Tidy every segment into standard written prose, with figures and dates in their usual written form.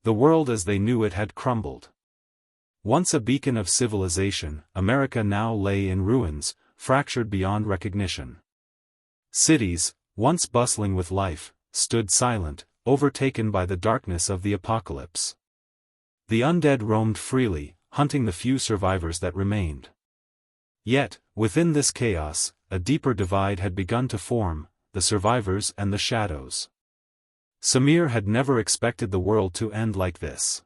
The world as they knew it had crumbled. Once a beacon of civilization, America now lay in ruins, fractured beyond recognition. Cities, once bustling with life, stood silent, overtaken by the darkness of the apocalypse. The undead roamed freely, hunting the few survivors that remained. Yet, within this chaos, a deeper divide had begun to form, the survivors and the shadows. Samir had never expected the world to end like this.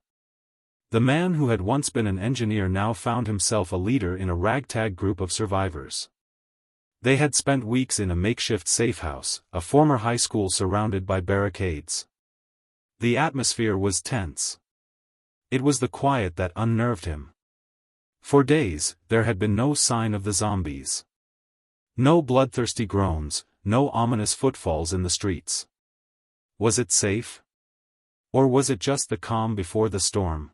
The man who had once been an engineer now found himself a leader in a ragtag group of survivors. They had spent weeks in a makeshift safe house, a former high school surrounded by barricades. The atmosphere was tense. It was the quiet that unnerved him. For days, there had been no sign of the zombies. No bloodthirsty groans, no ominous footfalls in the streets. Was it safe? Or was it just the calm before the storm?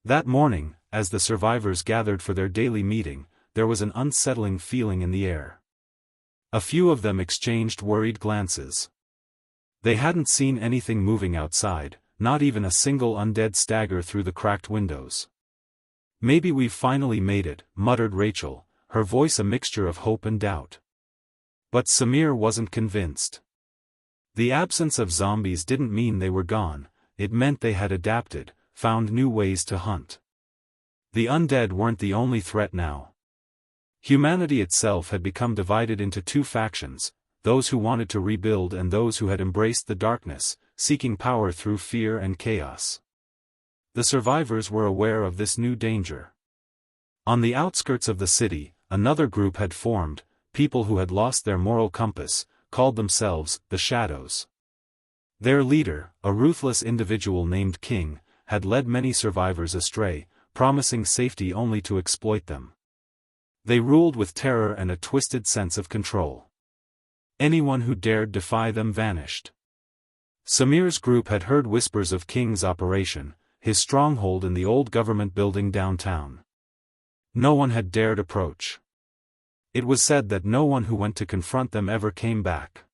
That morning, as the survivors gathered for their daily meeting, there was an unsettling feeling in the air. A few of them exchanged worried glances. They hadn't seen anything moving outside, not even a single undead stagger through the cracked windows. "Maybe we've finally made it," muttered Rachel, her voice a mixture of hope and doubt. But Samir wasn't convinced. The absence of zombies didn't mean they were gone, it meant they had adapted, found new ways to hunt. The undead weren't the only threat now. Humanity itself had become divided into two factions, those who wanted to rebuild and those who had embraced the darkness, seeking power through fear and chaos. The survivors were aware of this new danger. On the outskirts of the city, another group had formed, people who had lost their moral compass, called themselves the Shadows. Their leader, a ruthless individual named King, had led many survivors astray, promising safety only to exploit them. They ruled with terror and a twisted sense of control. Anyone who dared defy them vanished. Samir's group had heard whispers of King's operation, his stronghold in the old government building downtown. No one had dared approach. It was said that no one who went to confront them ever came back.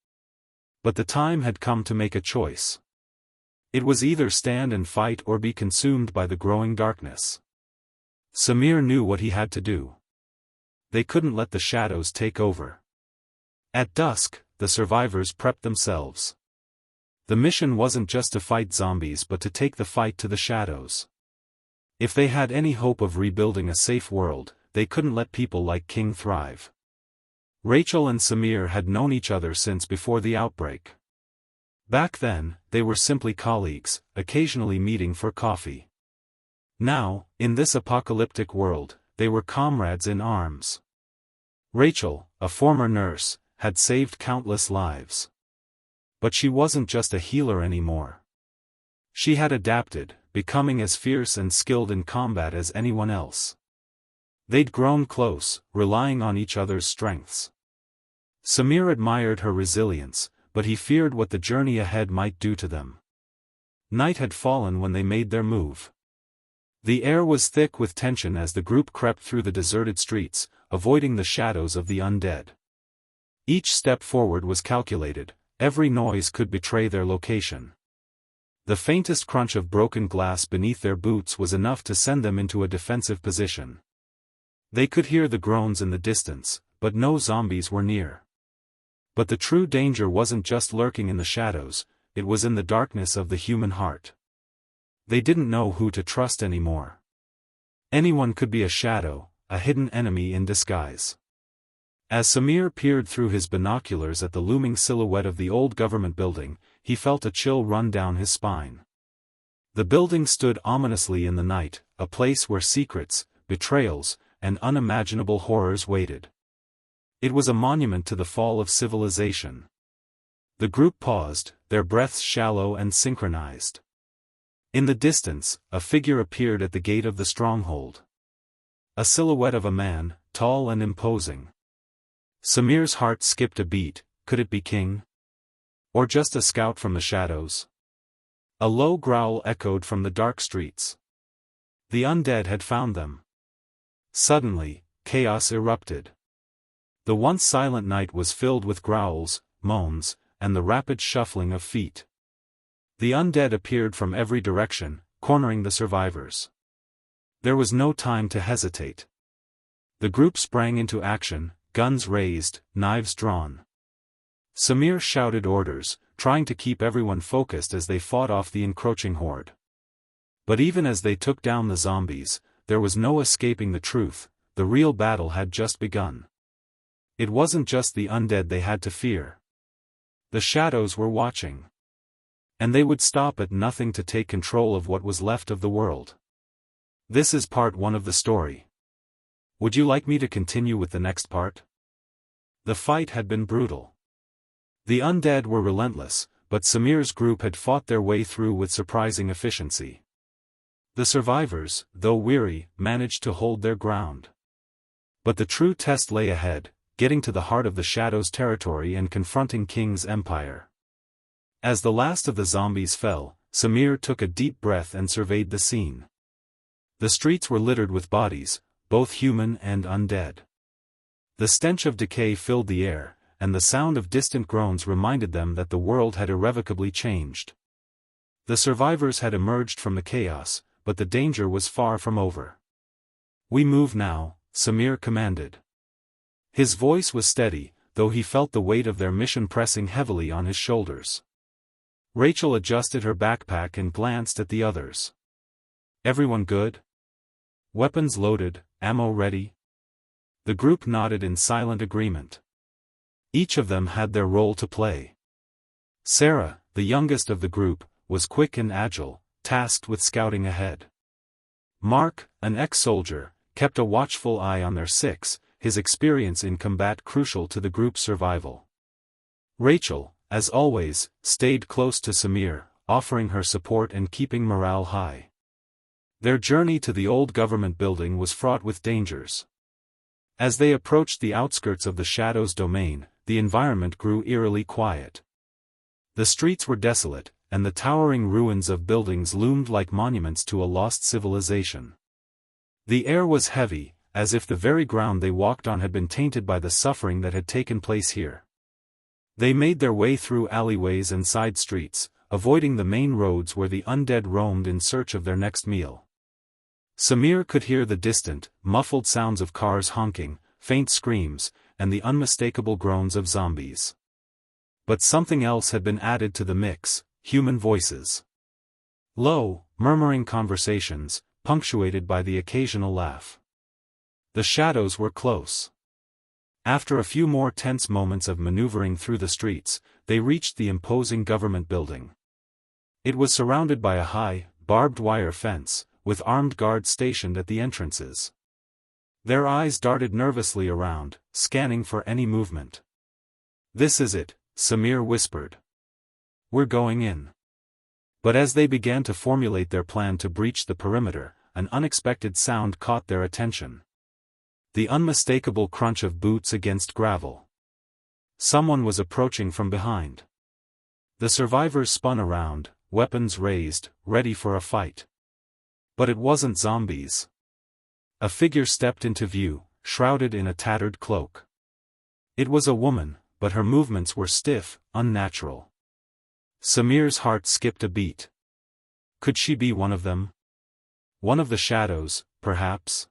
But the time had come to make a choice. It was either stand and fight or be consumed by the growing darkness. Samir knew what he had to do. They couldn't let the shadows take over. At dusk, the survivors prepped themselves. The mission wasn't just to fight zombies but to take the fight to the shadows. If they had any hope of rebuilding a safe world, they couldn't let people like King thrive. Rachel and Samir had known each other since before the outbreak. Back then, they were simply colleagues, occasionally meeting for coffee. Now, in this apocalyptic world, they were comrades in arms. Rachel, a former nurse, had saved countless lives. But she wasn't just a healer anymore. She had adapted, becoming as fierce and skilled in combat as anyone else. They'd grown close, relying on each other's strengths. Samir admired her resilience, but he feared what the journey ahead might do to them. Night had fallen when they made their move. The air was thick with tension as the group crept through the deserted streets, avoiding the shadows of the undead. Each step forward was calculated, every noise could betray their location. The faintest crunch of broken glass beneath their boots was enough to send them into a defensive position. They could hear the groans in the distance, but no zombies were near. But the true danger wasn't just lurking in the shadows, it was in the darkness of the human heart. They didn't know who to trust anymore. Anyone could be a shadow, a hidden enemy in disguise. As Samir peered through his binoculars at the looming silhouette of the old government building, he felt a chill run down his spine. The building stood ominously in the night, a place where secrets, betrayals, and unimaginable horrors waited. It was a monument to the fall of civilization. The group paused, their breaths shallow and synchronized. In the distance, a figure appeared at the gate of the stronghold. A silhouette of a man, tall and imposing. Samir's heart skipped a beat. Could it be King? Or just a scout from the shadows? A low growl echoed from the dark streets. The undead had found them. Suddenly, chaos erupted. The once silent night was filled with growls, moans, and the rapid shuffling of feet. The undead appeared from every direction, cornering the survivors. There was no time to hesitate. The group sprang into action, guns raised, knives drawn. Samir shouted orders, trying to keep everyone focused as they fought off the encroaching horde. But even as they took down the zombies, there was no escaping the truth: the real battle had just begun. It wasn't just the undead they had to fear. The shadows were watching. And they would stop at nothing to take control of what was left of the world. This is part 1 of the story. Would you like me to continue with the next part? The fight had been brutal. The undead were relentless, but Samir's group had fought their way through with surprising efficiency. The survivors, though weary, managed to hold their ground. But the true test lay ahead, getting to the heart of the Shadows' territory and confronting King's empire. As the last of the zombies fell, Samir took a deep breath and surveyed the scene. The streets were littered with bodies, both human and undead. The stench of decay filled the air, and the sound of distant groans reminded them that the world had irrevocably changed. The survivors had emerged from the chaos, but the danger was far from over. "We move now," Samir commanded. His voice was steady, though he felt the weight of their mission pressing heavily on his shoulders. Rachel adjusted her backpack and glanced at the others. "Everyone good? Weapons loaded, ammo ready?" The group nodded in silent agreement. Each of them had their role to play. Sarah, the youngest of the group, was quick and agile, tasked with scouting ahead. Mark, an ex-soldier, kept a watchful eye on their six, his experience in combat crucial to the group's survival. Rachel, as always, stayed close to Samir, offering her support and keeping morale high. Their journey to the old government building was fraught with dangers. As they approached the outskirts of the Shadows' domain, the environment grew eerily quiet. The streets were desolate, and the towering ruins of buildings loomed like monuments to a lost civilization. The air was heavy, as if the very ground they walked on had been tainted by the suffering that had taken place here. They made their way through alleyways and side streets, avoiding the main roads where the undead roamed in search of their next meal. Samir could hear the distant, muffled sounds of cars honking, faint screams, and the unmistakable groans of zombies. But something else had been added to the mix: human voices. Low, murmuring conversations, punctuated by the occasional laugh. The shadows were close. After a few more tense moments of maneuvering through the streets, they reached the imposing government building. It was surrounded by a high, barbed wire fence, with armed guards stationed at the entrances. Their eyes darted nervously around, scanning for any movement. "This is it," Samir whispered. "We're going in." But as they began to formulate their plan to breach the perimeter, an unexpected sound caught their attention. The unmistakable crunch of boots against gravel. Someone was approaching from behind. The survivors spun around, weapons raised, ready for a fight. But it wasn't zombies. A figure stepped into view, shrouded in a tattered cloak. It was a woman, but her movements were stiff, unnatural. Samir's heart skipped a beat. Could she be one of them? One of the shadows, perhaps?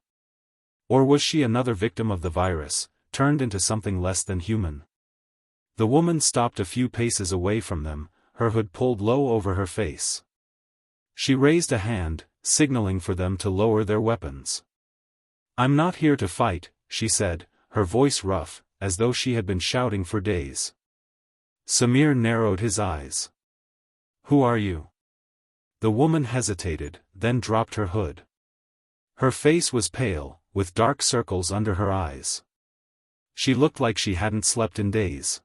Or was she another victim of the virus, turned into something less than human? The woman stopped a few paces away from them, her hood pulled low over her face. She raised a hand, signaling for them to lower their weapons. "I'm not here to fight," she said, her voice rough, as though she had been shouting for days. Samir narrowed his eyes. "Who are you?" The woman hesitated, then dropped her hood. Her face was pale, with dark circles under her eyes. She looked like she hadn't slept in days.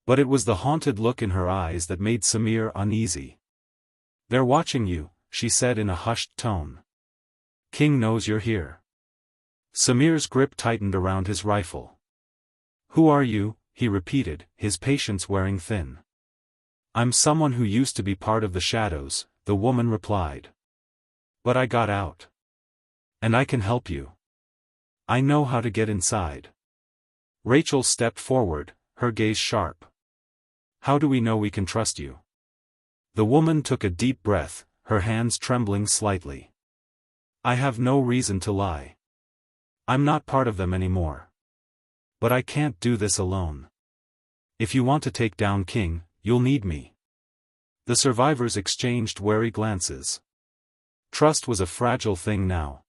But it was the haunted look in her eyes that made Samir uneasy. "They're watching you," she said in a hushed tone. "King knows you're here." Samir's grip tightened around his rifle. "Who are you?" he repeated, his patience wearing thin. "I'm someone who used to be part of the shadows," the woman replied. "But I got out. And I can help you. I know how to get inside." Rachel stepped forward, her gaze sharp. "How do we know we can trust you?" The woman took a deep breath, her hands trembling slightly. I have no reason to lie. I'm not part of them anymore. But I can't do this alone. If you want to take down King, you'll need me. The survivors exchanged wary glances. Trust was a fragile thing now.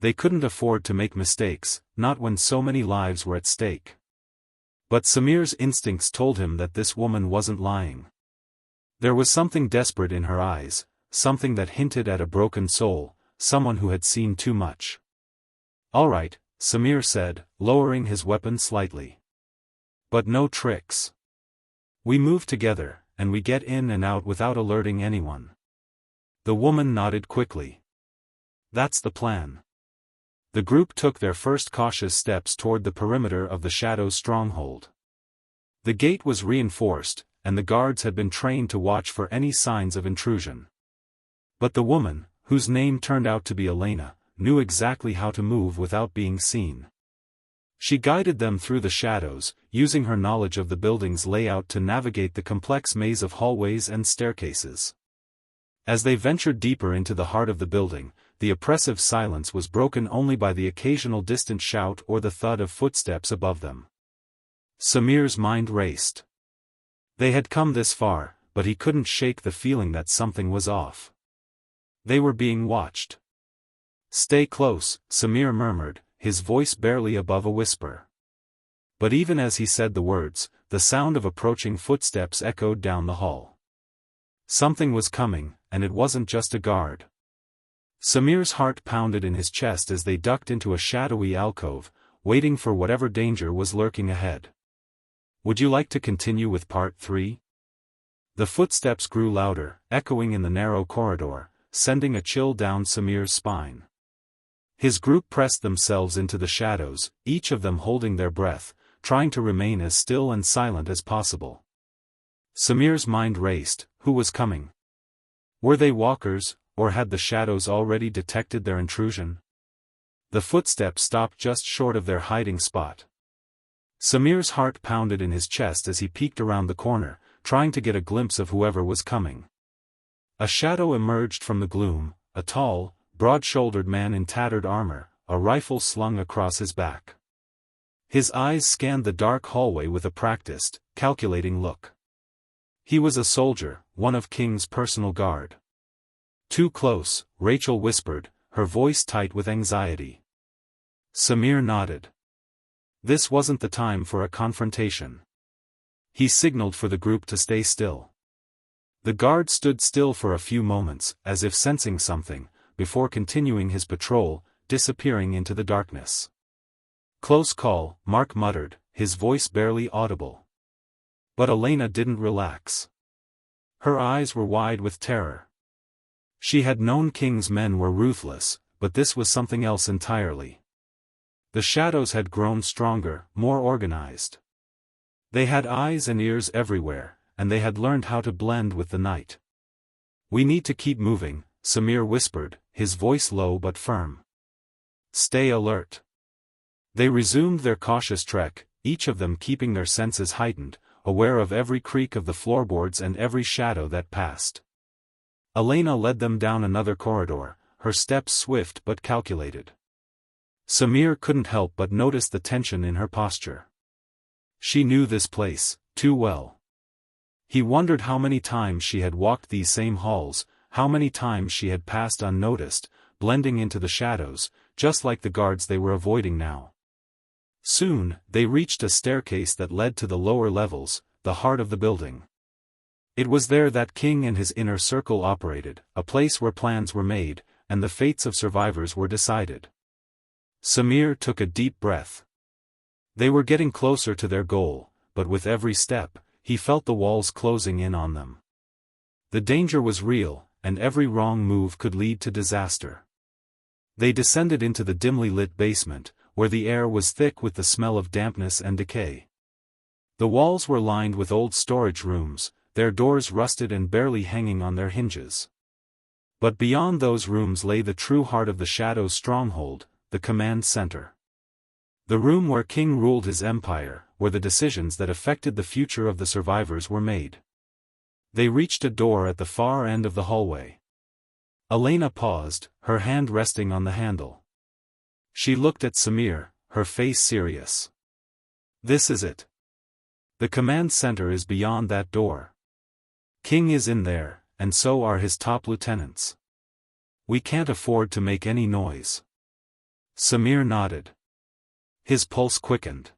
They couldn't afford to make mistakes, not when so many lives were at stake. But Samir's instincts told him that this woman wasn't lying. There was something desperate in her eyes, something that hinted at a broken soul, someone who had seen too much. All right, Samir said, lowering his weapon slightly. But no tricks. We move together, and we get in and out without alerting anyone. The woman nodded quickly. That's the plan. The group took their first cautious steps toward the perimeter of the Shadow's stronghold. The gate was reinforced, and the guards had been trained to watch for any signs of intrusion. But the woman, whose name turned out to be Elena, knew exactly how to move without being seen. She guided them through the shadows, using her knowledge of the building's layout to navigate the complex maze of hallways and staircases. As they ventured deeper into the heart of the building, the oppressive silence was broken only by the occasional distant shout or the thud of footsteps above them. Samir's mind raced. They had come this far, but he couldn't shake the feeling that something was off. They were being watched. Stay close, Samir murmured, his voice barely above a whisper. But even as he said the words, the sound of approaching footsteps echoed down the hall. Something was coming, and it wasn't just a guard. Samir's heart pounded in his chest as they ducked into a shadowy alcove, waiting for whatever danger was lurking ahead. Would you like to continue with part 3? The footsteps grew louder, echoing in the narrow corridor, sending a chill down Samir's spine. His group pressed themselves into the shadows, each of them holding their breath, trying to remain as still and silent as possible. Samir's mind raced. Who was coming? Were they walkers, or had the shadows already detected their intrusion? The footsteps stopped just short of their hiding spot. Samir's heart pounded in his chest as he peeked around the corner, trying to get a glimpse of whoever was coming. A shadow emerged from the gloom, a tall, broad-shouldered man in tattered armor, a rifle slung across his back. His eyes scanned the dark hallway with a practiced, calculating look. He was a soldier, one of King's personal guard. Too close, Rachel whispered, her voice tight with anxiety. Samir nodded. This wasn't the time for a confrontation. He signaled for the group to stay still. The guard stood still for a few moments, as if sensing something, before continuing his patrol, disappearing into the darkness. Close call, Mark muttered, his voice barely audible. But Elena didn't relax. Her eyes were wide with terror. She had known King's men were ruthless, but this was something else entirely. The shadows had grown stronger, more organized. They had eyes and ears everywhere, and they had learned how to blend with the night. We need to keep moving, Samir whispered, his voice low but firm. Stay alert. They resumed their cautious trek, each of them keeping their senses heightened, aware of every creak of the floorboards and every shadow that passed. Elena led them down another corridor, her steps swift but calculated. Samir couldn't help but notice the tension in her posture. She knew this place too well. He wondered how many times she had walked these same halls, how many times she had passed unnoticed, blending into the shadows, just like the guards they were avoiding now. Soon, they reached a staircase that led to the lower levels, the heart of the building. It was there that King and his inner circle operated, a place where plans were made, and the fates of survivors were decided. Samir took a deep breath. They were getting closer to their goal, but with every step, he felt the walls closing in on them. The danger was real, and every wrong move could lead to disaster. They descended into the dimly lit basement, where the air was thick with the smell of dampness and decay. The walls were lined with old storage rooms, their doors rusted and barely hanging on their hinges. But beyond those rooms lay the true heart of the Shadow's stronghold, the command center. The room where King ruled his empire, where the decisions that affected the future of the survivors were made. They reached a door at the far end of the hallway. Elena paused, her hand resting on the handle. She looked at Samir, her face serious. This is it. The command center is beyond that door. King is in there, and so are his top lieutenants. We can't afford to make any noise. Samir nodded. His pulse quickened.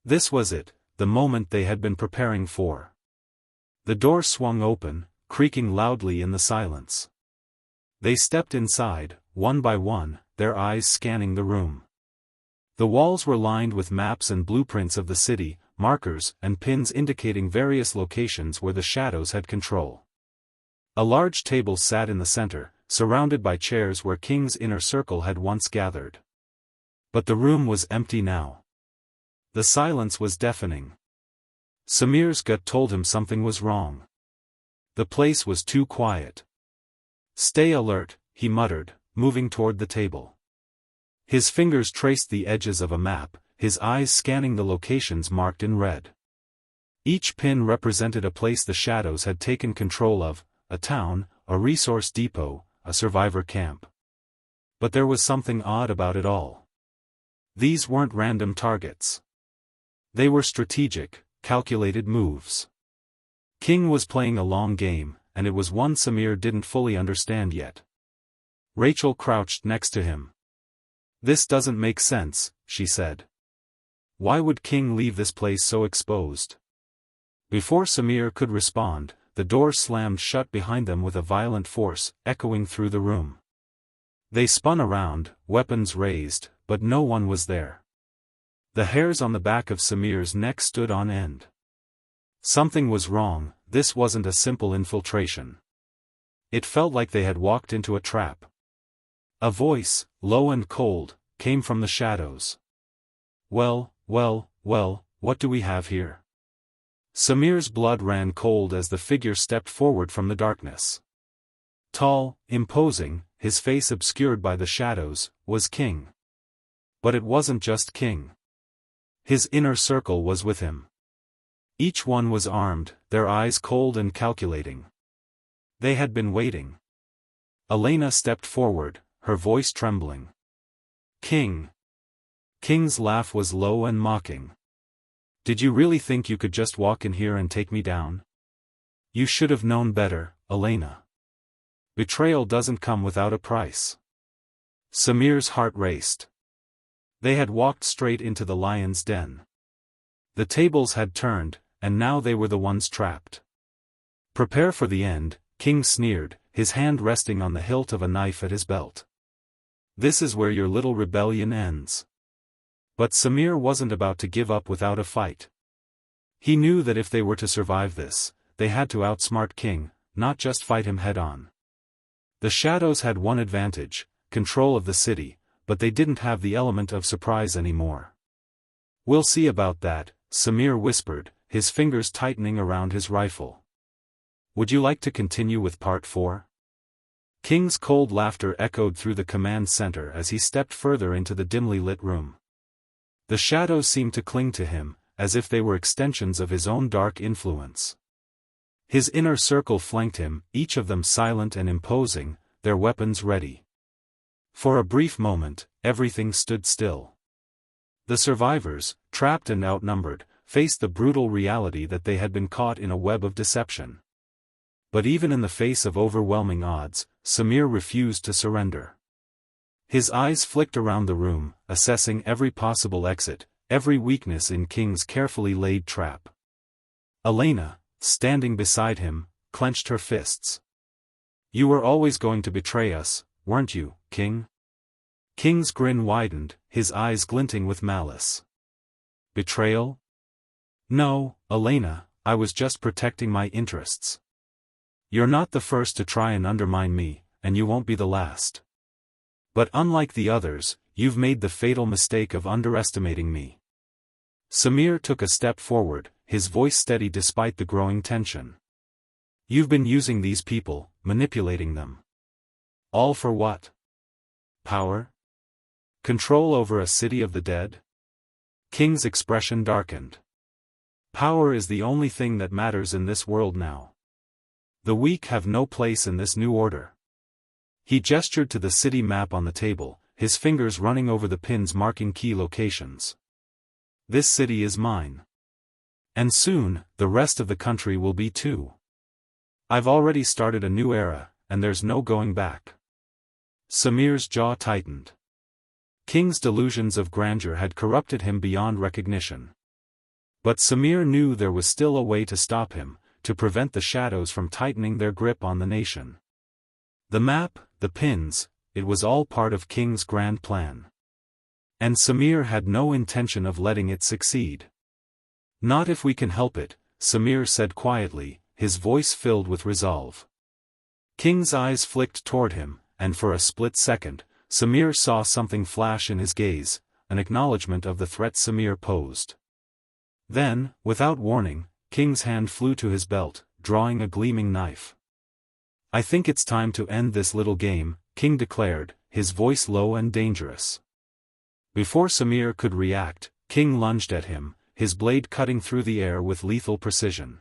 This was it, the moment they had been preparing for. The door swung open, creaking loudly in the silence. They stepped inside, one by one, their eyes scanning the room. The walls were lined with maps and blueprints of the city, markers and pins indicating various locations where the shadows had control. A large table sat in the center, surrounded by chairs where King's inner circle had once gathered. But the room was empty now. The silence was deafening. Samir's gut told him something was wrong. The place was too quiet. Stay alert, he muttered, moving toward the table. His fingers traced the edges of a map, his eyes scanning the locations marked in red. Each pin represented a place the shadows had taken control of, a town, a resource depot, a survivor camp. But there was something odd about it all. These weren't random targets. They were strategic, calculated moves. King was playing a long game, and it was one Samir didn't fully understand yet. Rachel crouched next to him. This doesn't make sense, she said. Why would King leave this place so exposed? Before Samir could respond, the door slammed shut behind them with a violent force, echoing through the room. They spun around, weapons raised, but no one was there. The hairs on the back of Samir's neck stood on end. Something was wrong, this wasn't a simple infiltration. It felt like they had walked into a trap. A voice, low and cold, came from the shadows. Well, what do we have here? Samir's blood ran cold as the figure stepped forward from the darkness. Tall, imposing, his face obscured by the shadows, was King. But it wasn't just King. His inner circle was with him. Each one was armed, their eyes cold and calculating. They had been waiting. Elena stepped forward, her voice trembling. King. King's laugh was low and mocking. Did you really think you could just walk in here and take me down? You should have known better, Elena. Betrayal doesn't come without a price. Samir's heart raced. They had walked straight into the lion's den. The tables had turned, and now they were the ones trapped. Prepare for the end, King sneered, his hand resting on the hilt of a knife at his belt. This is where your little rebellion ends. But Samir wasn't about to give up without a fight. He knew that if they were to survive this, they had to outsmart King, not just fight him head-on. The shadows had one advantage, control of the city, but they didn't have the element of surprise anymore. We'll see about that, Samir whispered, his fingers tightening around his rifle. Would you like to continue with part 4? King's cold laughter echoed through the command center as he stepped further into the dimly lit room. The shadows seemed to cling to him, as if they were extensions of his own dark influence. His inner circle flanked him, each of them silent and imposing, their weapons ready. For a brief moment, everything stood still. The survivors, trapped and outnumbered, faced the brutal reality that they had been caught in a web of deception. But even in the face of overwhelming odds, Samir refused to surrender. His eyes flicked around the room, assessing every possible exit, every weakness in King's carefully laid trap. Elena, standing beside him, clenched her fists. You were always going to betray us, weren't you, King? King's grin widened, his eyes glinting with malice. Betrayal? No, Elena, I was just protecting my interests. You're not the first to try and undermine me, and you won't be the last. But unlike the others, you've made the fatal mistake of underestimating me. Samir took a step forward, his voice steady despite the growing tension. You've been using these people, manipulating them. All for what? Power? Control over a city of the dead? King's expression darkened. Power is the only thing that matters in this world now. The weak have no place in this new order. He gestured to the city map on the table, his fingers running over the pins marking key locations. This city is mine. And soon, the rest of the country will be too. I've already started a new era, and there's no going back. Samir's jaw tightened. King's delusions of grandeur had corrupted him beyond recognition. But Samir knew there was still a way to stop him, to prevent the shadows from tightening their grip on the nation. The map, the pins, it was all part of King's grand plan. And Samir had no intention of letting it succeed. Not if we can help it, Samir said quietly, his voice filled with resolve. King's eyes flicked toward him, and for a split second, Samir saw something flash in his gaze, an acknowledgement of the threat Samir posed. Then, without warning, King's hand flew to his belt, drawing a gleaming knife. I think it's time to end this little game, King declared, his voice low and dangerous. Before Samir could react, King lunged at him, his blade cutting through the air with lethal precision.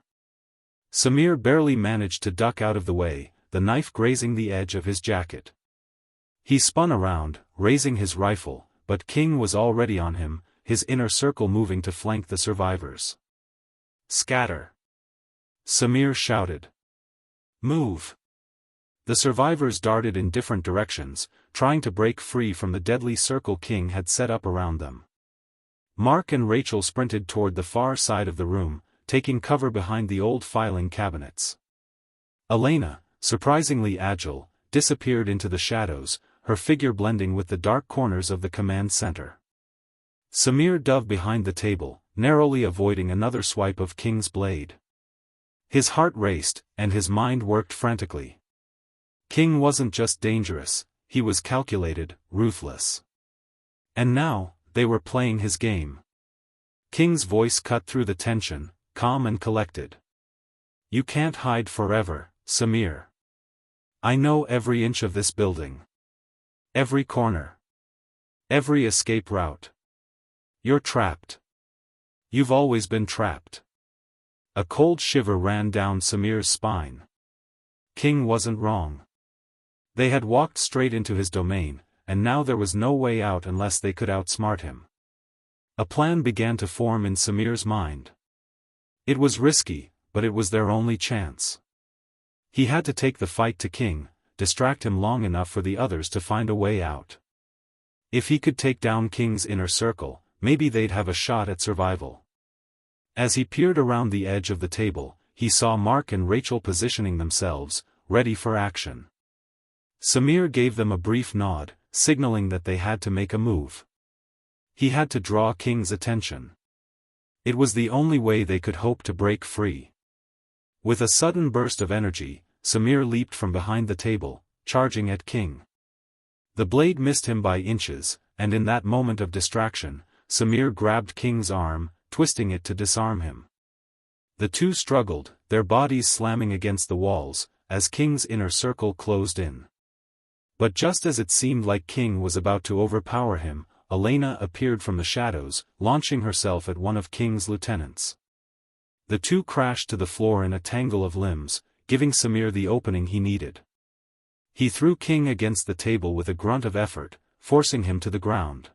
Samir barely managed to duck out of the way, the knife grazing the edge of his jacket. He spun around, raising his rifle, but King was already on him, his inner circle moving to flank the survivors. Scatter! Samir shouted. Move! The survivors darted in different directions, trying to break free from the deadly circle King had set up around them. Mark and Rachel sprinted toward the far side of the room, taking cover behind the old filing cabinets. Elena, surprisingly agile, disappeared into the shadows, her figure blending with the dark corners of the command center. Samir dove behind the table, narrowly avoiding another swipe of King's blade. His heart raced, and his mind worked frantically. King wasn't just dangerous, he was calculated, ruthless. And now, they were playing his game. King's voice cut through the tension, calm and collected. You can't hide forever, Samir. I know every inch of this building. Every corner. Every escape route. You're trapped. You've always been trapped. A cold shiver ran down Samir's spine. King wasn't wrong. They had walked straight into his domain, and now there was no way out unless they could outsmart him. A plan began to form in Samir's mind. It was risky, but it was their only chance. He had to take the fight to King, distract him long enough for the others to find a way out. If he could take down King's inner circle, maybe they'd have a shot at survival. As he peered around the edge of the table, he saw Mark and Rachel positioning themselves, ready for action. Samir gave them a brief nod, signaling that they had to make a move. He had to draw King's attention. It was the only way they could hope to break free. With a sudden burst of energy, Samir leaped from behind the table, charging at King. The blade missed him by inches, and in that moment of distraction, Samir grabbed King's arm, twisting it to disarm him. The two struggled, their bodies slamming against the walls, as King's inner circle closed in. But just as it seemed like King was about to overpower him, Elena appeared from the shadows, launching herself at one of King's lieutenants. The two crashed to the floor in a tangle of limbs, giving Samir the opening he needed. He threw King against the table with a grunt of effort, forcing him to the ground.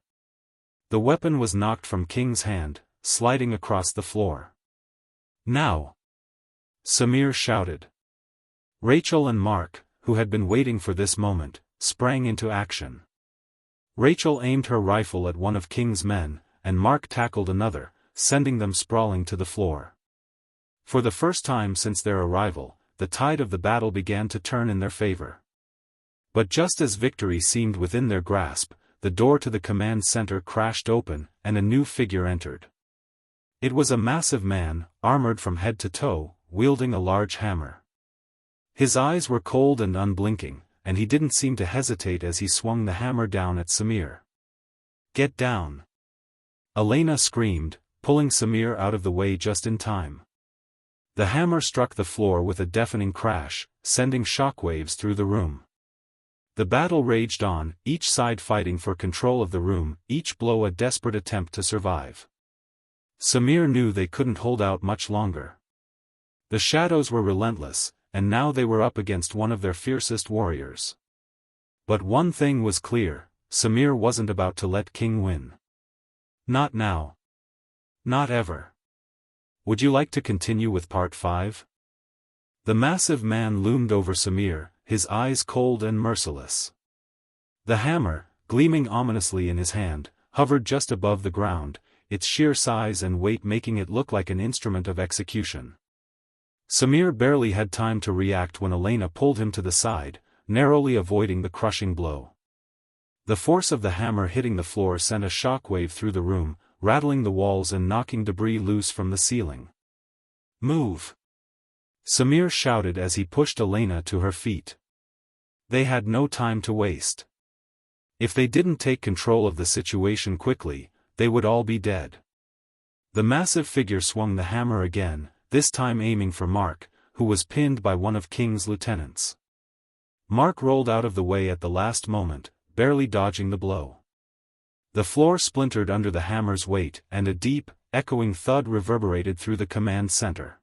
The weapon was knocked from King's hand, sliding across the floor. Now! Samir shouted. Rachel and Mark, who had been waiting for this moment, sprang into action. Rachel aimed her rifle at one of King's men, and Mark tackled another, sending them sprawling to the floor. For the first time since their arrival, the tide of the battle began to turn in their favor. But just as victory seemed within their grasp, the door to the command center crashed open, and a new figure entered. It was a massive man, armored from head to toe, wielding a large hammer. His eyes were cold and unblinking, and he didn't seem to hesitate as he swung the hammer down at Samir. Get down! Elena screamed, pulling Samir out of the way just in time. The hammer struck the floor with a deafening crash, sending shockwaves through the room. The battle raged on, each side fighting for control of the room, each blow a desperate attempt to survive. Samir knew they couldn't hold out much longer. The shadows were relentless, and now they were up against one of their fiercest warriors. But one thing was clear, Samir wasn't about to let King win. Not now. Not ever. Would you like to continue with part 5? The massive man loomed over Samir, his eyes cold and merciless. The hammer, gleaming ominously in his hand, hovered just above the ground, its sheer size and weight making it look like an instrument of execution. Samir barely had time to react when Elena pulled him to the side, narrowly avoiding the crushing blow. The force of the hammer hitting the floor sent a shockwave through the room, rattling the walls and knocking debris loose from the ceiling. "Move!" Samir shouted as he pushed Elena to her feet. They had no time to waste. If they didn't take control of the situation quickly, they would all be dead. The massive figure swung the hammer again, this time aiming for Mark, who was pinned by one of King's lieutenants. Mark rolled out of the way at the last moment, barely dodging the blow. The floor splintered under the hammer's weight, and a deep, echoing thud reverberated through the command center.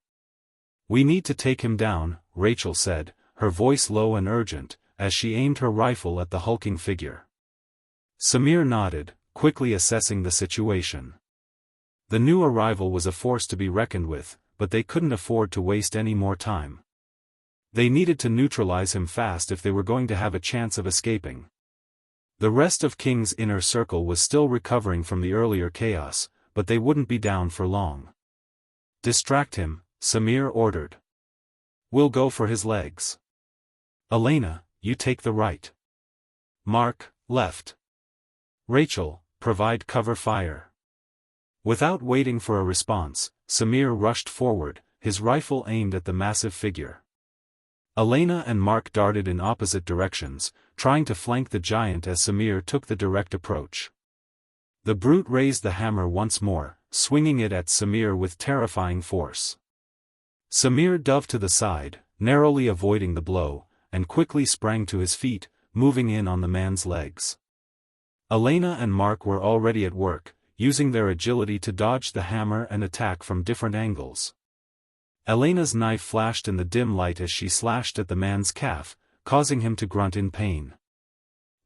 "We need to take him down," Rachel said, her voice low and urgent, as she aimed her rifle at the hulking figure. Samir nodded, quickly assessing the situation. The new arrival was a force to be reckoned with, but they couldn't afford to waste any more time. They needed to neutralize him fast if they were going to have a chance of escaping. The rest of King's inner circle was still recovering from the earlier chaos, but they wouldn't be down for long. "Distract him," Samir ordered. "We'll go for his legs. Elena, you take the right. Mark, left. Rachel, provide cover fire." Without waiting for a response, Samir rushed forward, his rifle aimed at the massive figure. Elena and Mark darted in opposite directions, trying to flank the giant as Samir took the direct approach. The brute raised the hammer once more, swinging it at Samir with terrifying force. Samir dove to the side, narrowly avoiding the blow, and quickly sprang to his feet, moving in on the man's legs. Elena and Mark were already at work, using their agility to dodge the hammer and attack from different angles. Elena's knife flashed in the dim light as she slashed at the man's calf, causing him to grunt in pain.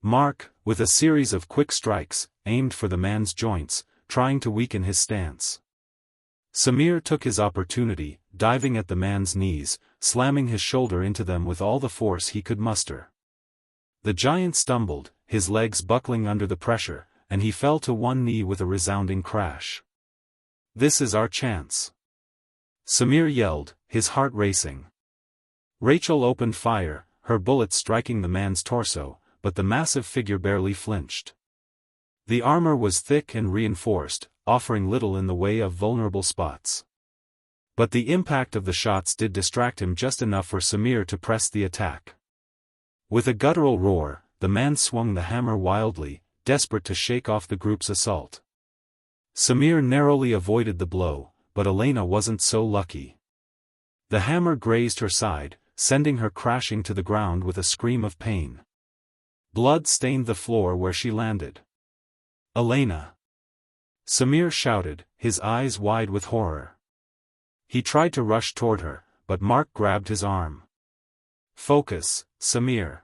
Mark, with a series of quick strikes, aimed for the man's joints, trying to weaken his stance. Samir took his opportunity, diving at the man's knees, slamming his shoulder into them with all the force he could muster. The giant stumbled, his legs buckling under the pressure, and he fell to one knee with a resounding crash. "This is our chance," Samir yelled, his heart racing. Rachel opened fire, her bullets striking the man's torso, but the massive figure barely flinched. The armor was thick and reinforced, offering little in the way of vulnerable spots. But the impact of the shots did distract him just enough for Samir to press the attack. With a guttural roar, the man swung the hammer wildly, desperate to shake off the group's assault. Samir narrowly avoided the blow, but Elena wasn't so lucky. The hammer grazed her side, sending her crashing to the ground with a scream of pain. Blood stained the floor where she landed. "Elena!" Samir shouted, his eyes wide with horror. He tried to rush toward her, but Mark grabbed his arm. "Focus, Samir.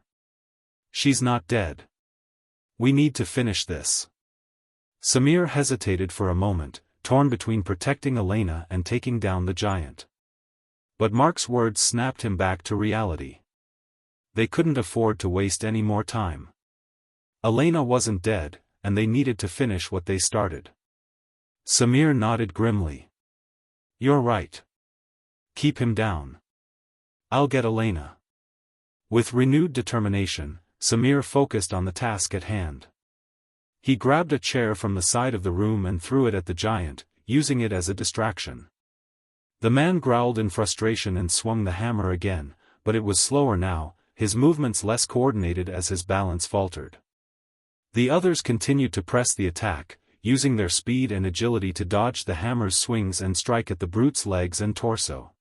She's not dead. We need to finish this." Samir hesitated for a moment, torn between protecting Elena and taking down the giant. But Mark's words snapped him back to reality. They couldn't afford to waste any more time. Elena wasn't dead, and they needed to finish what they started. Samir nodded grimly. "You're right. Keep him down. I'll get Elena." With renewed determination, Samir focused on the task at hand. He grabbed a chair from the side of the room and threw it at the giant, using it as a distraction. The man growled in frustration and swung the hammer again, but it was slower now, his movements less coordinated as his balance faltered. The others continued to press the attack, using their speed and agility to dodge the hammer's swings and strike at the brute's legs and torso.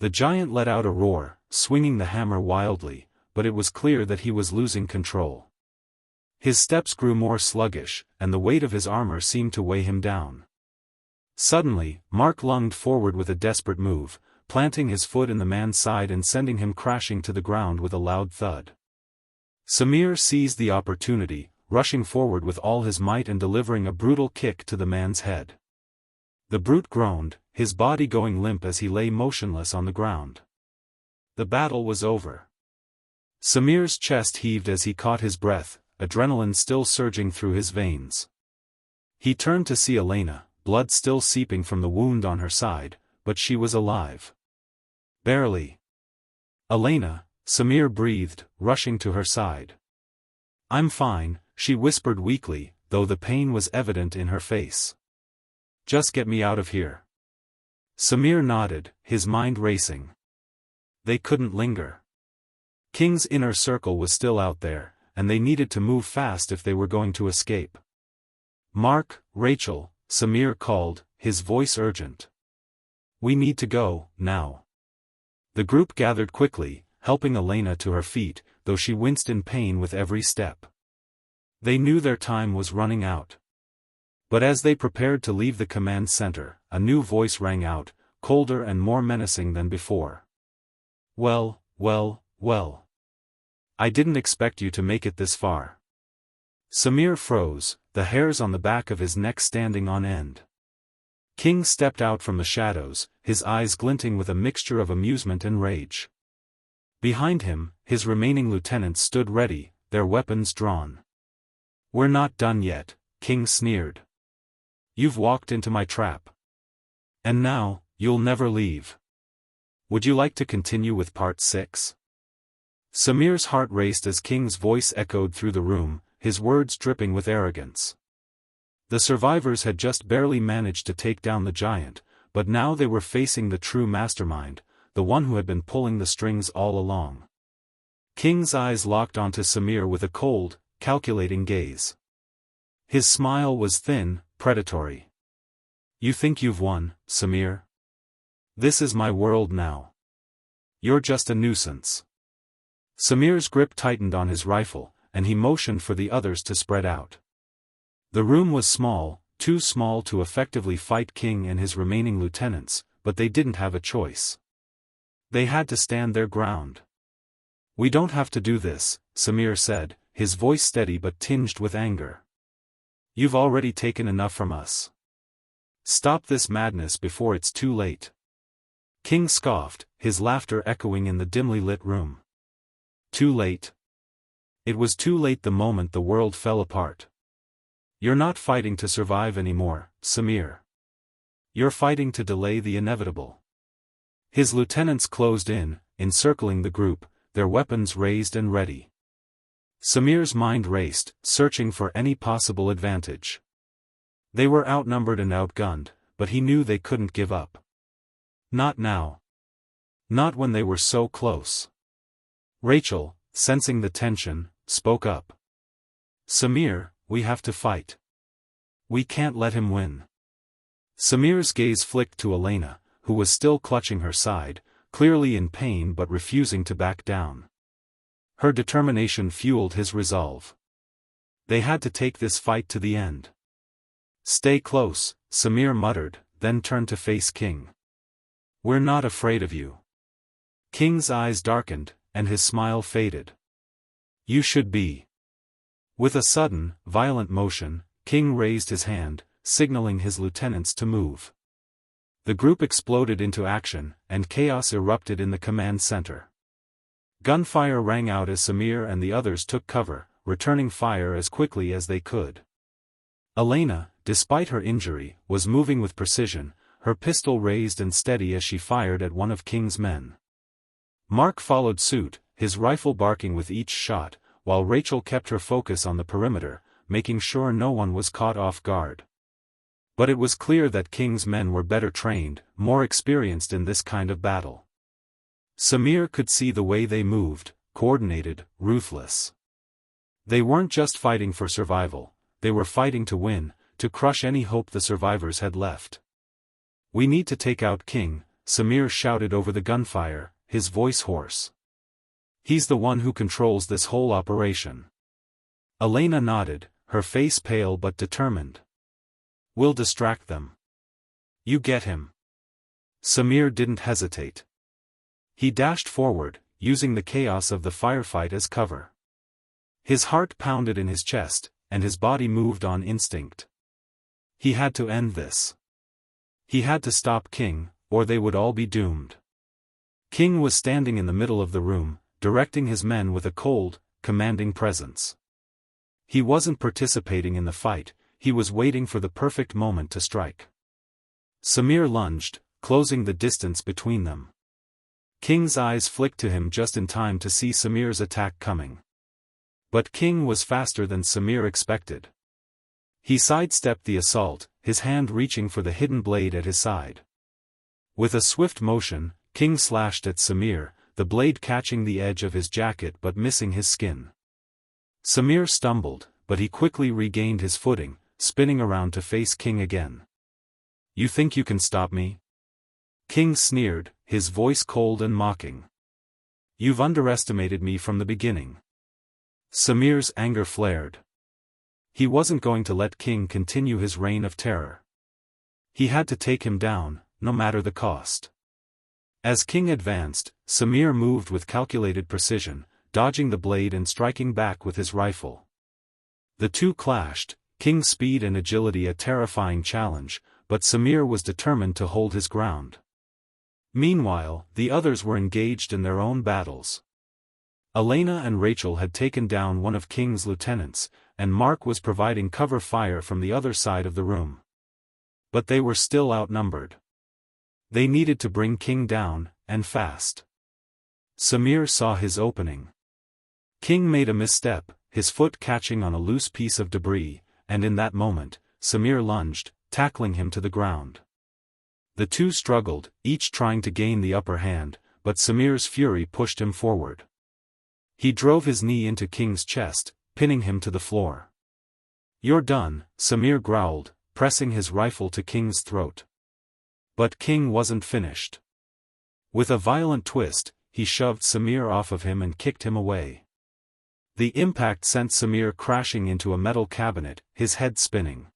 The giant let out a roar, swinging the hammer wildly, but it was clear that he was losing control. His steps grew more sluggish, and the weight of his armor seemed to weigh him down. Suddenly, Mark lunged forward with a desperate move, planting his foot in the man's side and sending him crashing to the ground with a loud thud. Samir seized the opportunity, rushing forward with all his might and delivering a brutal kick to the man's head. The brute groaned, his body going limp as he lay motionless on the ground. The battle was over. Samir's chest heaved as he caught his breath, adrenaline still surging through his veins. He turned to see Elena, blood still seeping from the wound on her side, but she was alive. Barely. Elena, Samir breathed, rushing to her side. "I'm fine," she whispered weakly, though the pain was evident in her face. "Just get me out of here." Samir nodded, his mind racing. They couldn't linger. King's inner circle was still out there, and they needed to move fast if they were going to escape. "Mark, Rachel," Samir called, his voice urgent. "We need to go, now." The group gathered quickly, helping Elena to her feet, though she winced in pain with every step. They knew their time was running out. But as they prepared to leave the command center, a new voice rang out, colder and more menacing than before. Well. I didn't expect you to make it this far." Samir froze, the hairs on the back of his neck standing on end. King stepped out from the shadows, his eyes glinting with a mixture of amusement and rage. Behind him, his remaining lieutenants stood ready, their weapons drawn. "We're not done yet," King sneered. "You've walked into my trap. And now, you'll never leave. Would you like to continue with part 6? Samir's heart raced as King's voice echoed through the room, his words dripping with arrogance. The survivors had just barely managed to take down the giant, but now they were facing the true mastermind, the one who had been pulling the strings all along. King's eyes locked onto Samir with a cold, calculating gaze. His smile was thin, predatory. "You think you've won, Samir? This is my world now. You're just a nuisance." Samir's grip tightened on his rifle, and he motioned for the others to spread out. The room was small, too small to effectively fight King and his remaining lieutenants, but they didn't have a choice. They had to stand their ground. "We don't have to do this," Samir said, his voice steady but tinged with anger. "You've already taken enough from us. Stop this madness before it's too late." King scoffed, his laughter echoing in the dimly lit room. Too late? It was too late the moment the world fell apart. You're not fighting to survive anymore, Samir. You're fighting to delay the inevitable. His lieutenants closed in, encircling the group, their weapons raised and ready. Samir's mind raced, searching for any possible advantage. They were outnumbered and outgunned, but he knew they couldn't give up. Not now. Not when they were so close. Rachel, sensing the tension, spoke up. "Samir, we have to fight. We can't let him win." Samir's gaze flicked to Elena, who was still clutching her side, clearly in pain but refusing to back down. Her determination fueled his resolve. They had to take this fight to the end. "Stay close," Samir muttered, then turned to face King. "We're not afraid of you." King's eyes darkened, and his smile faded. "You should be." With a sudden, violent motion, King raised his hand, signaling his lieutenants to move. The group exploded into action, and chaos erupted in the command center. Gunfire rang out as Samir and the others took cover, returning fire as quickly as they could. Elena, despite her injury, was moving with precision, her pistol raised and steady as she fired at one of King's men. Mark followed suit, his rifle barking with each shot, while Rachel kept her focus on the perimeter, making sure no one was caught off guard. But it was clear that King's men were better trained, more experienced in this kind of battle. Samir could see the way they moved, coordinated, ruthless. They weren't just fighting for survival, they were fighting to win, to crush any hope the survivors had left. "We need to take out King," Samir shouted over the gunfire, his voice hoarse. "He's the one who controls this whole operation." Elena nodded, her face pale but determined. "We'll distract them. You get him." Samir didn't hesitate. He dashed forward, using the chaos of the firefight as cover. His heart pounded in his chest, and his body moved on instinct. He had to end this. He had to stop King, or they would all be doomed. King was standing in the middle of the room, directing his men with a cold, commanding presence. He wasn't participating in the fight, he was waiting for the perfect moment to strike. Samir lunged, closing the distance between them. King's eyes flicked to him just in time to see Samir's attack coming. But King was faster than Samir expected. He sidestepped the assault, his hand reaching for the hidden blade at his side. With a swift motion, King slashed at Samir, the blade catching the edge of his jacket but missing his skin. Samir stumbled, but he quickly regained his footing, spinning around to face King again. "You think you can stop me?" King sneered, his voice cold and mocking. "You've underestimated me from the beginning." Samir's anger flared. He wasn't going to let King continue his reign of terror. He had to take him down, no matter the cost. As King advanced, Samir moved with calculated precision, dodging the blade and striking back with his rifle. The two clashed, King's speed and agility a terrifying challenge, but Samir was determined to hold his ground. Meanwhile, the others were engaged in their own battles. Elena and Rachel had taken down one of King's lieutenants, and Mark was providing cover fire from the other side of the room. But they were still outnumbered. They needed to bring King down, and fast. Samir saw his opening. King made a misstep, his foot catching on a loose piece of debris, and in that moment, Samir lunged, tackling him to the ground. The two struggled, each trying to gain the upper hand, but Samir's fury pushed him forward. He drove his knee into King's chest, pinning him to the floor. "You're done," Samir growled, pressing his rifle to King's throat. But King wasn't finished. With a violent twist, he shoved Samir off of him and kicked him away. The impact sent Samir crashing into a metal cabinet, his head spinning.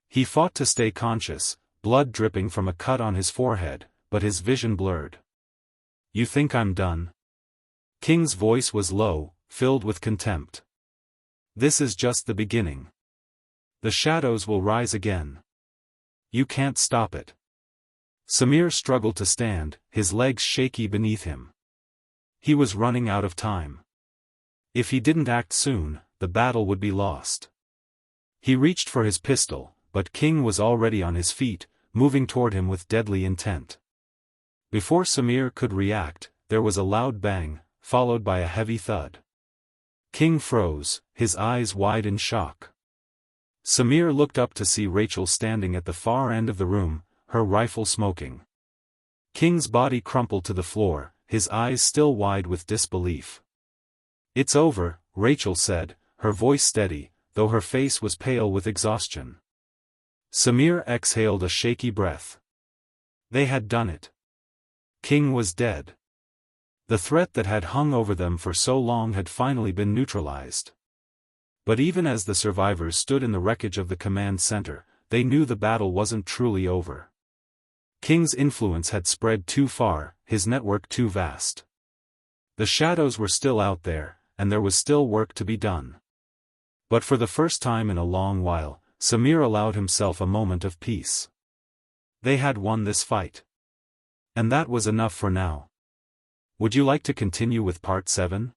He fought to stay conscious, blood dripping from a cut on his forehead, but his vision blurred. "You think I'm done?" King's voice was low, filled with contempt. "This is just the beginning. The shadows will rise again. You can't stop it." Samir struggled to stand, his legs shaky beneath him. He was running out of time. If he didn't act soon, the battle would be lost. He reached for his pistol, but King was already on his feet, moving toward him with deadly intent. Before Samir could react, there was a loud bang, followed by a heavy thud. King froze, his eyes wide in shock. Samir looked up to see Rachel standing at the far end of the room, her rifle smoking. King's body crumpled to the floor, his eyes still wide with disbelief. "It's over," Rachel said, her voice steady, though her face was pale with exhaustion. Samir exhaled a shaky breath. They had done it. King was dead. The threat that had hung over them for so long had finally been neutralized. But even as the survivors stood in the wreckage of the command center, they knew the battle wasn't truly over. King's influence had spread too far, his network too vast. The shadows were still out there, and there was still work to be done. But for the first time in a long while, Samir allowed himself a moment of peace. They had won this fight. And that was enough for now. Would you like to continue with Part 7?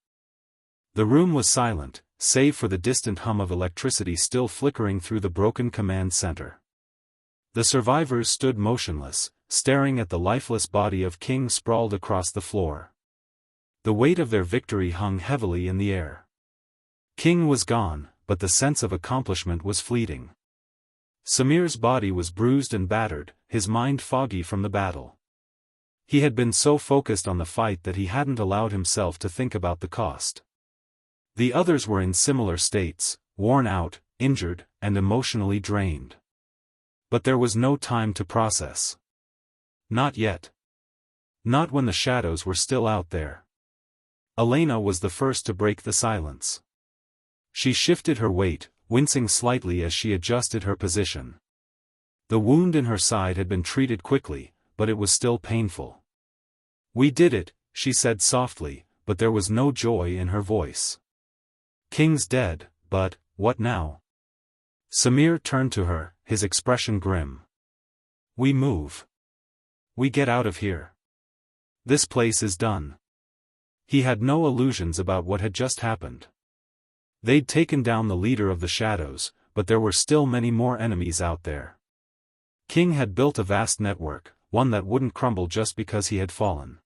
The room was silent, save for the distant hum of electricity still flickering through the broken command center. The survivors stood motionless, staring at the lifeless body of King sprawled across the floor. The weight of their victory hung heavily in the air. King was gone, but the sense of accomplishment was fleeting. Samir's body was bruised and battered, his mind foggy from the battle. He had been so focused on the fight that he hadn't allowed himself to think about the cost. The others were in similar states, worn out, injured, and emotionally drained. But there was no time to process. Not yet. Not when the shadows were still out there. Elena was the first to break the silence. She shifted her weight, wincing slightly as she adjusted her position. The wound in her side had been treated quickly, but it was still painful. "We did it," she said softly, but there was no joy in her voice. "King's dead, but, what now?" Samir turned to her, his expression grim. "We move. We get out of here. This place is done." He had no illusions about what had just happened. They'd taken down the leader of the shadows, but there were still many more enemies out there. King had built a vast network, one that wouldn't crumble just because he had fallen.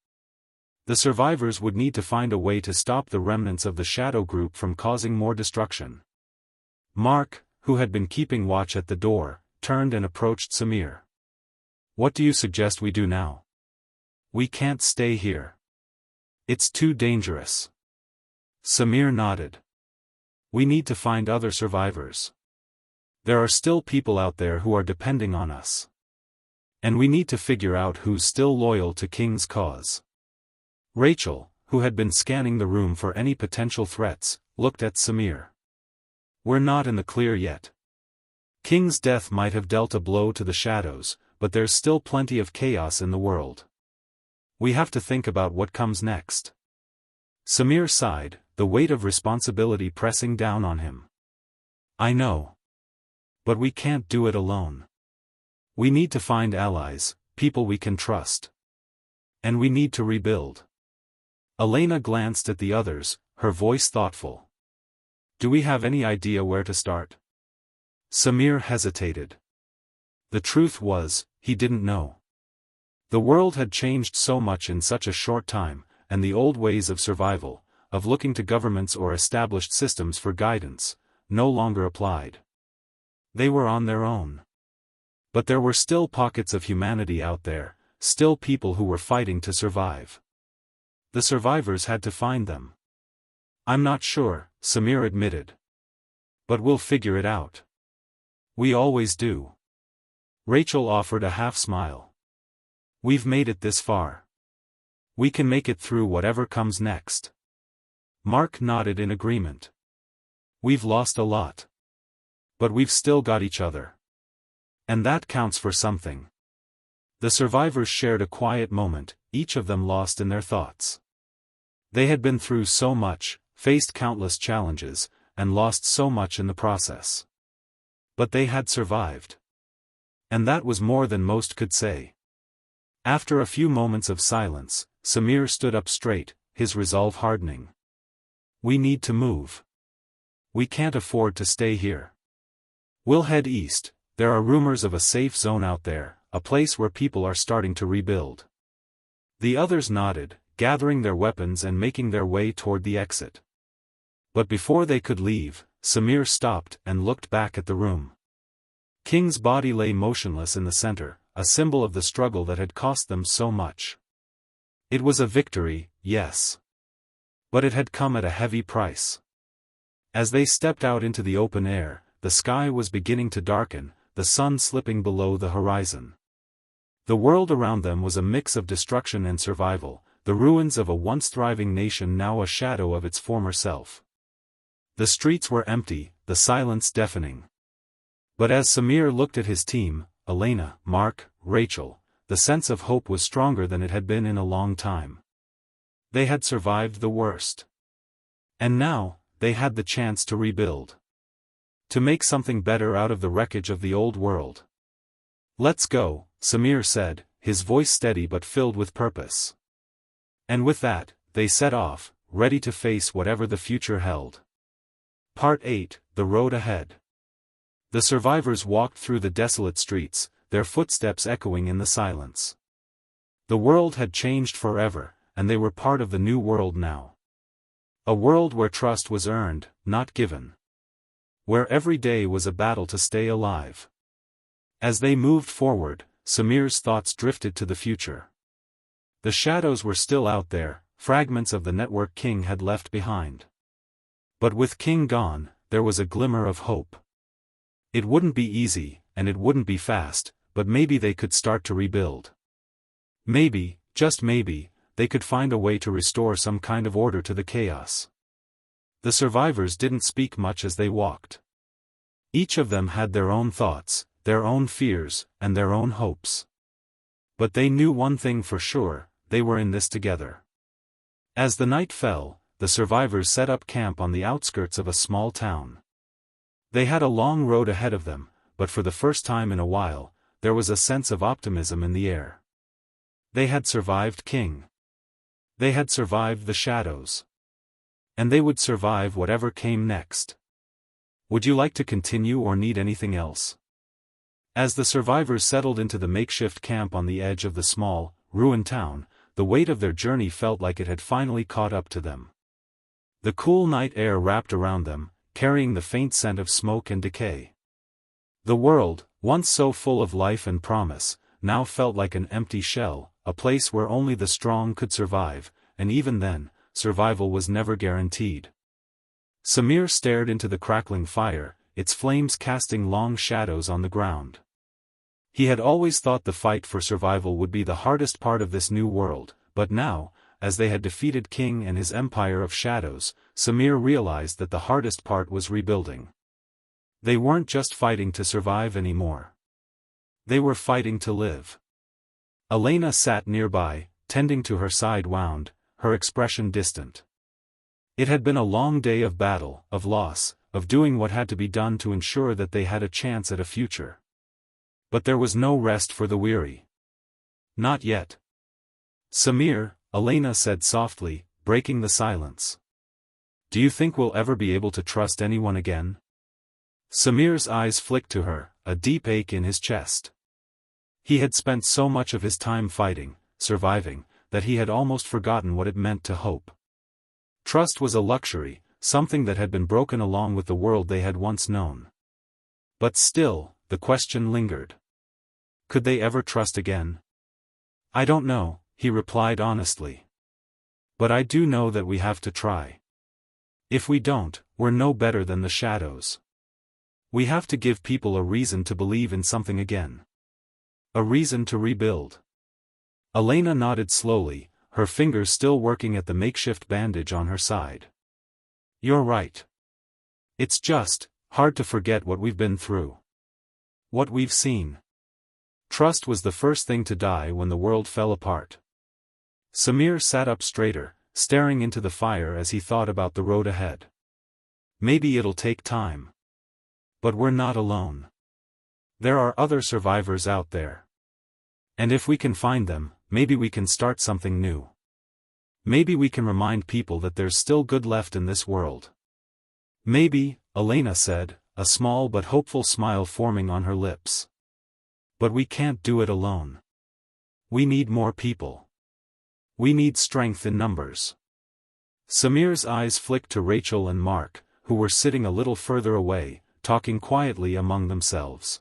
The survivors would need to find a way to stop the remnants of the shadow group from causing more destruction. Mark, who had been keeping watch at the door, turned and approached Samir. "What do you suggest we do now? We can't stay here. It's too dangerous." Samir nodded. "We need to find other survivors. There are still people out there who are depending on us. And we need to figure out who's still loyal to King's cause." Rachel, who had been scanning the room for any potential threats, looked at Samir. "We're not in the clear yet. King's death might have dealt a blow to the shadows, but there's still plenty of chaos in the world. We have to think about what comes next." Samir sighed, the weight of responsibility pressing down on him. "I know. But we can't do it alone. We need to find allies, people we can trust. And we need to rebuild." Elena glanced at the others, her voice thoughtful. "Do we have any idea where to start?" Samir hesitated. The truth was, he didn't know. The world had changed so much in such a short time, and the old ways of survival, of looking to governments or established systems for guidance, no longer applied. They were on their own. But there were still pockets of humanity out there, still people who were fighting to survive. The survivors had to find them. "I'm not sure," Samir admitted. "But we'll figure it out. We always do." Rachel offered a half-smile. "We've made it this far. We can make it through whatever comes next." Mark nodded in agreement. "We've lost a lot. But we've still got each other. And that counts for something." The survivors shared a quiet moment, each of them lost in their thoughts. They had been through so much, faced countless challenges, and lost so much in the process. But they had survived. And that was more than most could say. After a few moments of silence, Samir stood up straight, his resolve hardening. "We need to move. We can't afford to stay here. We'll head east. There are rumors of a safe zone out there, a place where people are starting to rebuild." The others nodded, gathering their weapons and making their way toward the exit. But before they could leave, Samir stopped and looked back at the room. King's body lay motionless in the center, a symbol of the struggle that had cost them so much. It was a victory, yes. But it had come at a heavy price. As they stepped out into the open air, the sky was beginning to darken, the sun slipping below the horizon. The world around them was a mix of destruction and survival, the ruins of a once thriving nation now a shadow of its former self. The streets were empty, the silence deafening. But as Samir looked at his team, Elena, Mark, Rachel, the sense of hope was stronger than it had been in a long time. They had survived the worst. And now, they had the chance to rebuild. To make something better out of the wreckage of the old world. "Let's go," Samir said, his voice steady but filled with purpose. And with that, they set off, ready to face whatever the future held. Part 8, The Road Ahead. The survivors walked through the desolate streets, their footsteps echoing in the silence. The world had changed forever, and they were part of the new world now. A world where trust was earned, not given. Where every day was a battle to stay alive. As they moved forward, Samir's thoughts drifted to the future. The shadows were still out there, fragments of the network King had left behind. But with King gone, there was a glimmer of hope. It wouldn't be easy, and it wouldn't be fast, but maybe they could start to rebuild. Maybe, just maybe, they could find a way to restore some kind of order to the chaos. The survivors didn't speak much as they walked. Each of them had their own thoughts, their own fears, and their own hopes. But they knew one thing for sure, they were in this together. As the night fell, the survivors set up camp on the outskirts of a small town. They had a long road ahead of them, but for the first time in a while, there was a sense of optimism in the air. They had survived King. They had survived the shadows. And they would survive whatever came next. Would you like to continue or need anything else? As the survivors settled into the makeshift camp on the edge of the small, ruined town, the weight of their journey felt like it had finally caught up to them. The cool night air wrapped around them, carrying the faint scent of smoke and decay. The world, once so full of life and promise, now felt like an empty shell, a place where only the strong could survive, and even then, survival was never guaranteed. Samir stared into the crackling fire, its flames casting long shadows on the ground. He had always thought the fight for survival would be the hardest part of this new world, but now, as they had defeated King and his empire of shadows, Samir realized that the hardest part was rebuilding. They weren't just fighting to survive anymore. They were fighting to live. Elena sat nearby, tending to her side wound, her expression distant. It had been a long day of battle, of loss, of doing what had to be done to ensure that they had a chance at a future. But there was no rest for the weary. Not yet. Samir, Elena said softly, breaking the silence. Do you think we'll ever be able to trust anyone again? Samir's eyes flicked to her, a deep ache in his chest. He had spent so much of his time fighting, surviving, that he had almost forgotten what it meant to hope. Trust was a luxury, something that had been broken along with the world they had once known. But still, the question lingered. Could they ever trust again? I don't know, he replied honestly. But I do know that we have to try. If we don't, we're no better than the shadows. We have to give people a reason to believe in something again. A reason to rebuild. Elena nodded slowly, her fingers still working at the makeshift bandage on her side. You're right. It's just hard to forget what we've been through. What we've seen. Trust was the first thing to die when the world fell apart. Samir sat up straighter, staring into the fire as he thought about the road ahead. Maybe it'll take time. But we're not alone. There are other survivors out there. And if we can find them, maybe we can start something new. Maybe we can remind people that there's still good left in this world. Maybe, Elena said, a small but hopeful smile forming on her lips. But we can't do it alone. We need more people. We need strength in numbers. Samir's eyes flicked to Rachel and Mark, who were sitting a little further away, talking quietly among themselves.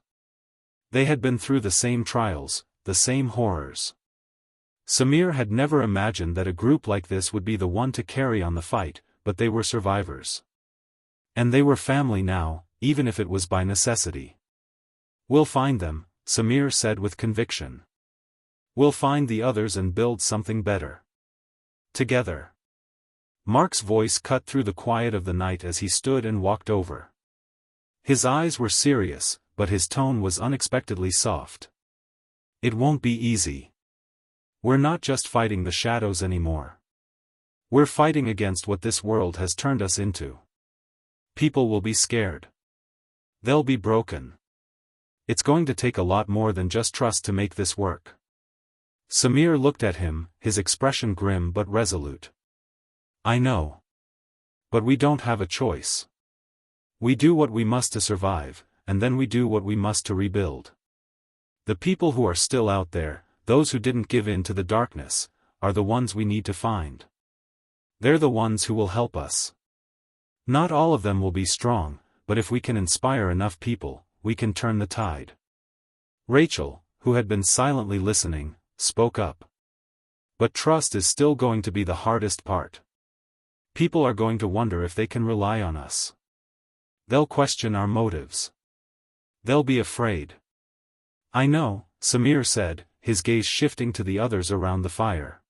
They had been through the same trials, the same horrors. Samir had never imagined that a group like this would be the one to carry on the fight, but they were survivors. And they were family now, even if it was by necessity. We'll find them, Samir said with conviction. We'll find the others and build something better. Together. Mark's voice cut through the quiet of the night as he stood and walked over. His eyes were serious, but his tone was unexpectedly soft. It won't be easy. We're not just fighting the shadows anymore. We're fighting against what this world has turned us into. People will be scared. They'll be broken. It's going to take a lot more than just trust to make this work. Samir looked at him, his expression grim but resolute. I know. But we don't have a choice. We do what we must to survive, and then we do what we must to rebuild. The people who are still out there, those who didn't give in to the darkness, are the ones we need to find. They're the ones who will help us. Not all of them will be strong, but if we can inspire enough people, we can turn the tide. Rachel, who had been silently listening, spoke up. But trust is still going to be the hardest part. People are going to wonder if they can rely on us. They'll question our motives. They'll be afraid. I know, Samir said, his gaze shifting to the others around the fire.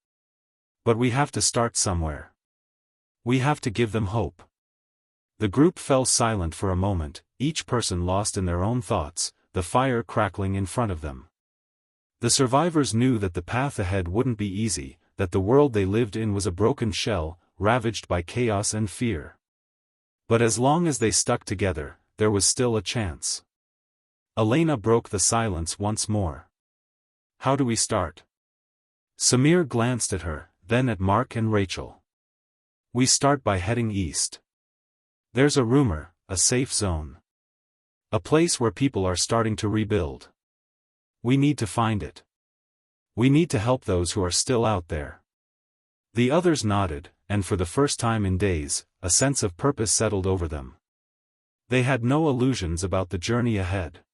But we have to start somewhere. We have to give them hope. The group fell silent for a moment, each person lost in their own thoughts, the fire crackling in front of them. The survivors knew that the path ahead wouldn't be easy, that the world they lived in was a broken shell, ravaged by chaos and fear. But as long as they stuck together, there was still a chance. Elena broke the silence once more. "How do we start?" Samir glanced at her, then at Mark and Rachel. "We start by heading east. There's a rumor, a safe zone. A place where people are starting to rebuild. We need to find it. We need to help those who are still out there." The others nodded, and for the first time in days, a sense of purpose settled over them. They had no illusions about the journey ahead.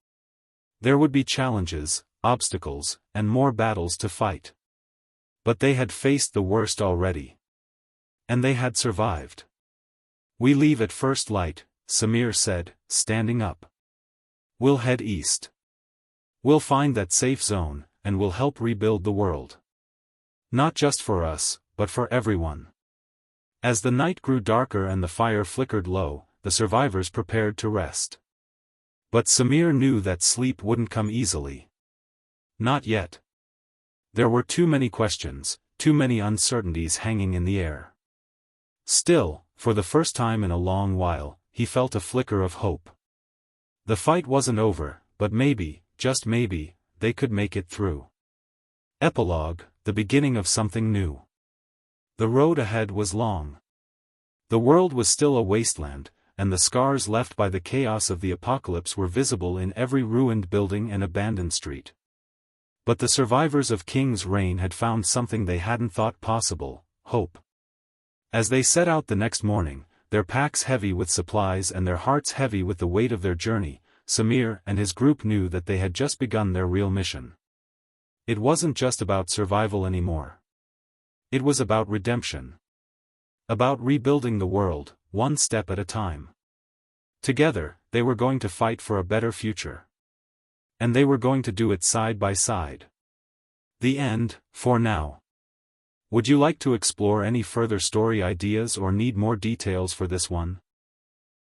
There would be challenges, obstacles, and more battles to fight. But they had faced the worst already. And they had survived. "We leave at first light," Samir said, standing up. "We'll head east. We'll find that safe zone, and we'll help rebuild the world. Not just for us, but for everyone." As the night grew darker and the fire flickered low, the survivors prepared to rest. But Samir knew that sleep wouldn't come easily. Not yet. There were too many questions, too many uncertainties hanging in the air. Still, for the first time in a long while, he felt a flicker of hope. The fight wasn't over, but maybe, just maybe, they could make it through. Epilogue, the beginning of something new. The road ahead was long. The world was still a wasteland, and the scars left by the chaos of the apocalypse were visible in every ruined building and abandoned street. But the survivors of King's Reign had found something they hadn't thought possible: hope. As they set out the next morning, their packs heavy with supplies and their hearts heavy with the weight of their journey, Samir and his group knew that they had just begun their real mission. It wasn't just about survival anymore. It was about redemption. About rebuilding the world, one step at a time. Together, they were going to fight for a better future. And they were going to do it side by side. The end, for now. Would you like to explore any further story ideas or need more details for this one?